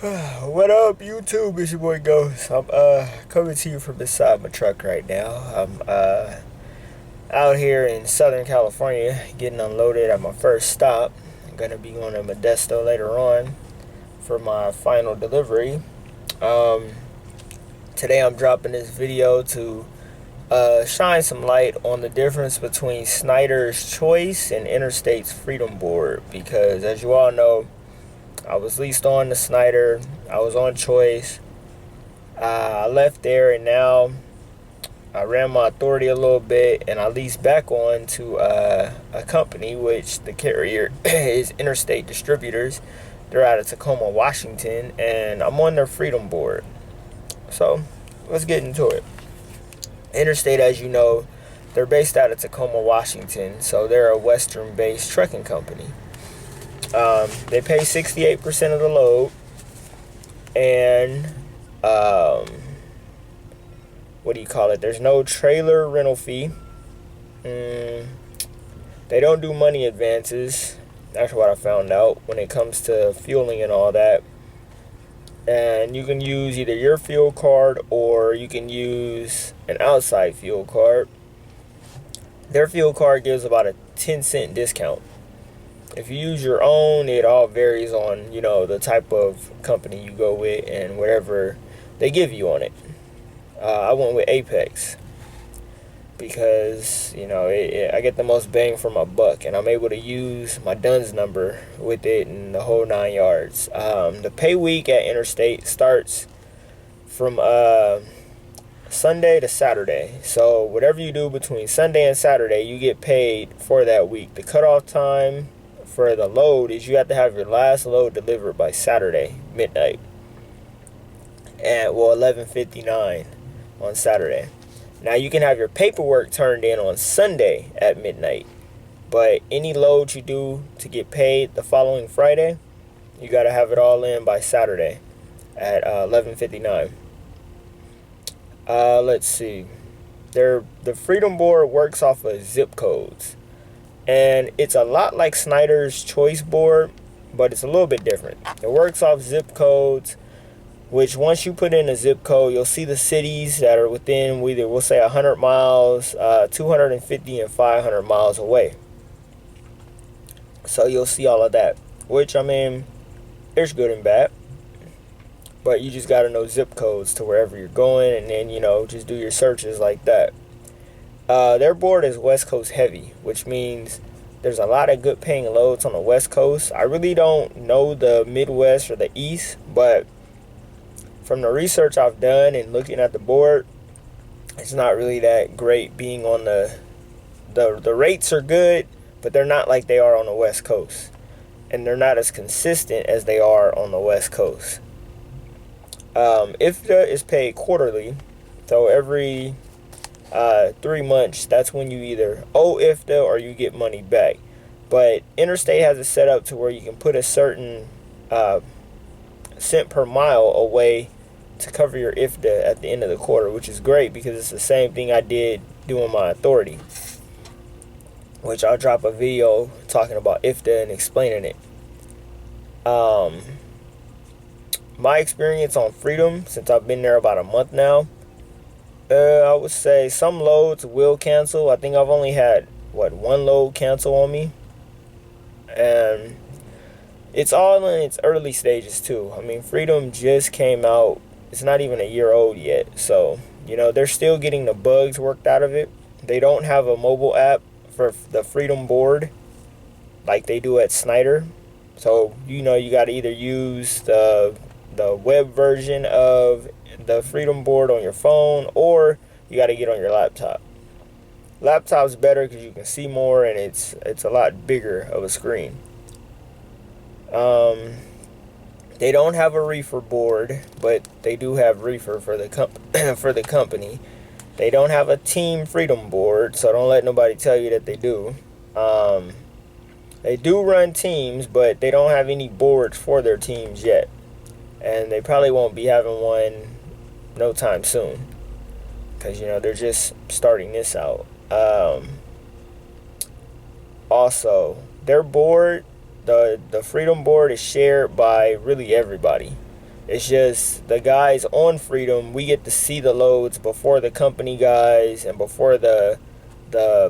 What up, YouTube? It's your boy Ghost. I'm coming to you from beside my truck right now. I'm out here in Southern California getting unloaded at my first stop. I'm gonna be going to Modesto later on for my final delivery. Um, Today I'm dropping this video to shine some light on the difference between Schneider's Choice and Interstate's Freedom Board, because as you all know, I was leased on the Schneider. I was on Choice. I left there, and now I ran my authority a little bit, and I leased back on to a company, which the carrier is Interstate Distributors. They're out of Tacoma, Washington, and I'm on their Freedom Board. So let's get into it. Interstate, as you know, they're based out of Tacoma, Washington, so they're a Western-based trucking company. They pay 68% of the load, and what do you call it? There's no trailer rental fee. They don't do money advances. That's what I found out when it comes to fueling and all that. And you can use either your fuel card or you can use an outside fuel card. Their fuel card gives about a 10-cent discount. If you use your own, it all varies on, the type of company you go with and whatever they give you on it. I went with Apex because, I get the most bang for my buck, and I'm able to use my DUNS number with it and the whole 9 yards. The pay week at Interstate starts from Sunday to Saturday. So whatever you do between Sunday and Saturday, you get paid for that week. The cutoff time for the load is you have to have your last load delivered by Saturday midnight at 11:59 on Saturday. Now you can have your paperwork turned in on Sunday at midnight, but any load you do to get paid the following Friday, you got to have it all in by Saturday at 11:59. Let's see. The Freedom Board works off of zip codes. And it's a lot like Schneider's Choice Board, but it's a little bit different. It works off zip codes, which once you put in a zip code, you'll see the cities that are within either, we'll say, 100 miles, 250, and 500 miles away. So you'll see all of that, which, there's good and bad. But you just got to know zip codes to wherever you're going, and then, just do your searches like that. Their board is West Coast heavy, which means there's a lot of good paying loads on the West Coast. I really don't know the Midwest or the East, but from the research I've done and looking at the board, it's not really that great being on the rates are good, but they're not like they are on the West Coast. And they're not as consistent as they are on the West Coast. IFTA is paid quarterly, so every 3 months, that's when you either owe IFTA or you get money back. But Interstate has it set up to where you can put a certain cent per mile away to cover your IFTA at the end of the quarter, which is great because it's the same thing I did doing my authority, which I'll drop a video talking about IFTA and explaining it. My experience on Freedom, since I've been there about a month now, I would say some loads will cancel. I think I've only had, one load cancel on me. And it's all in its early stages, too. Freedom just came out. It's not even a year old yet. So, they're still getting the bugs worked out of it. They don't have a mobile app for the Freedom Board like they do at Schneider. So, you got to either use the web version of the Freedom Board on your phone, or you got to get on your laptop. Laptop's better because you can see more, and it's a lot bigger of a screen. They don't have a reefer board, but they do have reefer for the for the company. They don't have a team Freedom Board, so don't let nobody tell you that they do. They do run teams, but they don't have any boards for their teams yet, and they probably won't be having one no time soon, because they're just starting this out. Also, their board, the Freedom Board, is shared by really everybody. It's just the guys on Freedom, we get to see the loads before the company guys and before the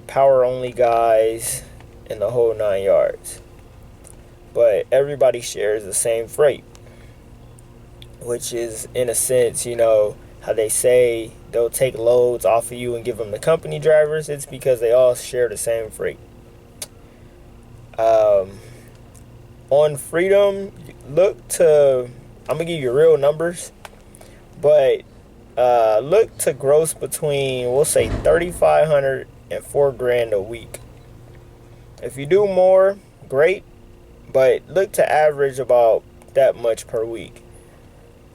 power only guys and the whole 9 yards. But everybody shares the same freight, which is, in a sense, you know, how they say they'll take loads off of you and give them to company drivers. It's because they all share the same freight. On Freedom, look to, I'm gonna give you real numbers, but look to gross between, we'll say, $3,500 and $4,000 a week. If you do more, great, but look to average about that much per week.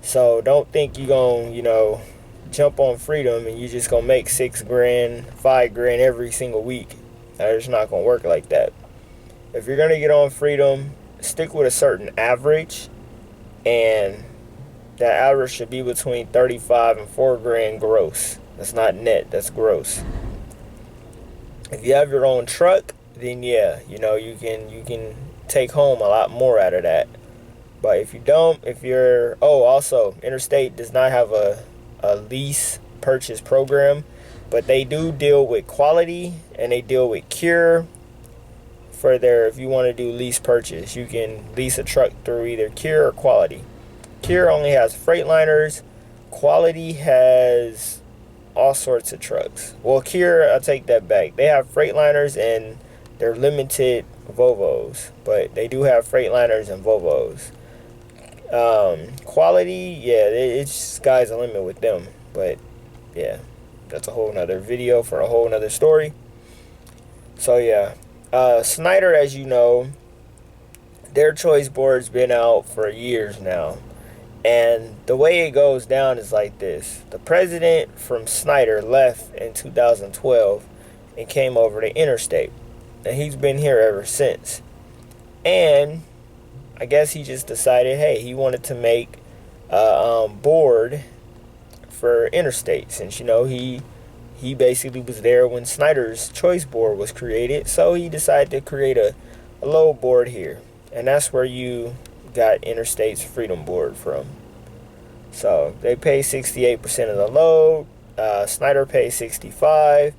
So don't think you're gonna, you know, jump on Freedom and you're just gonna make $6,000, $5,000 every single week. It's not gonna work like that. If you're gonna get on Freedom, stick with a certain average, and that average should be between $35,000 and $4,000 gross. That's not net, that's gross. If you have your own truck, then yeah, you know, you can take home a lot more out of that. But if you don't, if you're, also, Interstate does not have a lease purchase program, but they do deal with quality and they deal with Cure for their, if you want to do lease purchase, you can lease a truck through either Cure or Quality. Cure only has Freightliners. Quality has all sorts of trucks. Well, Cure, I'll take that back. They have Freightliners and they're limited Volvos, but they do have Freightliners and Volvos. Quality, yeah, it's sky's the limit with them. But yeah, that's a whole nother video for a whole nother story. So yeah, Schneider, as you know, their choice board's been out for years now. And the way it goes down is like this. The president from Schneider left in 2012 and came over to Interstate. And he's been here ever since. And I guess he just decided, hey, he wanted to make a board for Interstate. Since, you know, he basically was there when Schneider's choice board was created. So he decided to create a load board here. And that's where you got Interstate's Freedom board from. So they pay 68% of the load. Schneider pays 65%.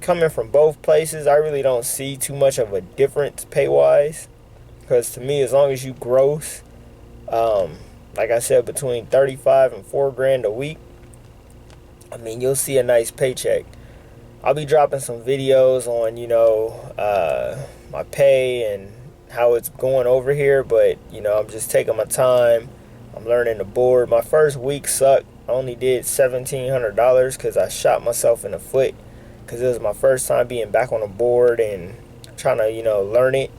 Coming from both places, I really don't see too much of a difference pay-wise. Because to me, as long as you gross, like I said, between $35,000 and $4,000 a week, I mean, you'll see a nice paycheck. I'll be dropping some videos on, you know, my pay and how it's going over here. But, you know, I'm just taking my time. I'm learning the board. My first week sucked. I only did $1,700 because I shot myself in the foot. Because it was my first time being back on the board and trying to, you know, learn it.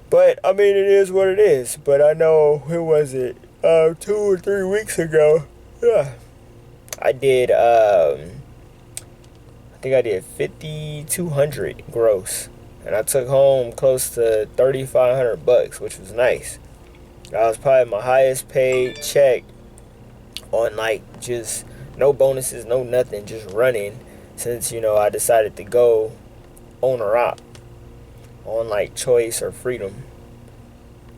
But, I mean, it is what it is. But I know, who was it? 2 or 3 weeks ago. Yeah. I did, I think I did 5,200 gross. And I took home close to $3,500, which was nice. That was probably my highest paid check on, like, just no bonuses, no nothing, just running. Since, you know, I decided to go owner op on like choice or Freedom.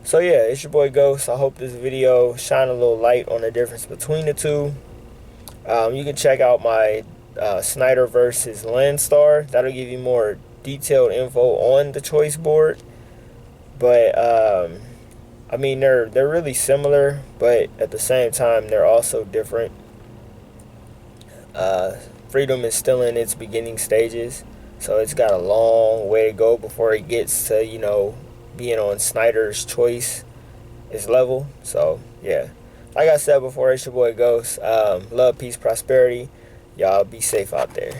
So yeah, it's your boy Ghost. I hope this video shine a little light on the difference between the two. You can check out my Schneider versus Landstar. That'll give you more detailed info on the choice board. But I mean, they're really similar, but at the same time they're also different. Freedom is still in its beginning stages, so it's got a long way to go before it gets to, you know, being on Schneider's choice is level. So yeah, like I said before, it's your boy Ghost. Love, peace, prosperity. Y'all be safe out there.